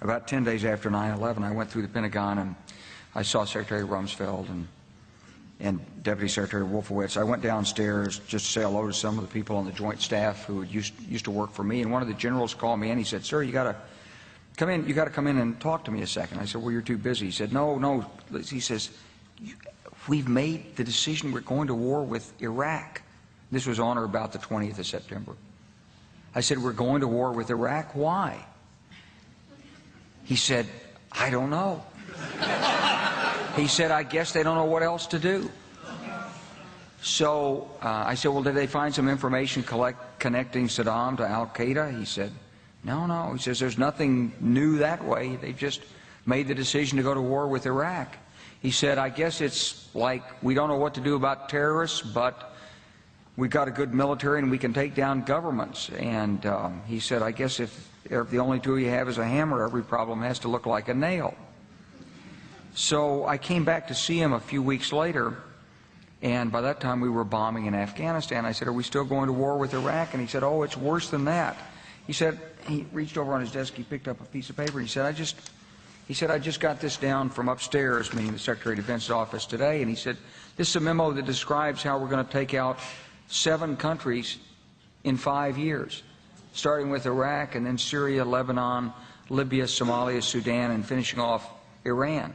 About 10 days after 9/11, I went through the Pentagon and I saw Secretary Rumsfeld and Deputy Secretary Wolfowitz. I went downstairs just to say hello to some of the people on the Joint Staff who used to work for me, and one of the generals called me and he said, "Sir, you got to come in. You got to come in and talk to me a second." I said, "Well, you're too busy." He said, "No." He says, "We've made the decision. We're going to war with Iraq." This was on or about the 20th of September. I said, "We're going to war with Iraq. Why?" He said, "I don't know." He said, "I guess they don't know what else to do." So I said, "Well, did they find some information connecting Saddam to Al-Qaeda?" He said, No. He says, "There's nothing new that way. They just made the decision to go to war with Iraq." He said, "I guess it's like we don't know what to do about terrorists, but we've got a good military and we can take down governments." And he said, "I guess if the only tool you have is a hammer, every problem has to look like a nail." So I came back to see him a few weeks later, and by that time we were bombing in Afghanistan. I said, "Are we still going to war with Iraq?" And he said, "Oh, it's worse than that." He said, he reached over on his desk, he picked up a piece of paper, and he said, I just got this down from upstairs," meaning the Secretary of Defense's office today, and he said, "This is a memo that describes how we're going to take out 7 countries in 5 years, starting with Iraq and then Syria, Lebanon, Libya, Somalia, Sudan, and finishing off Iran."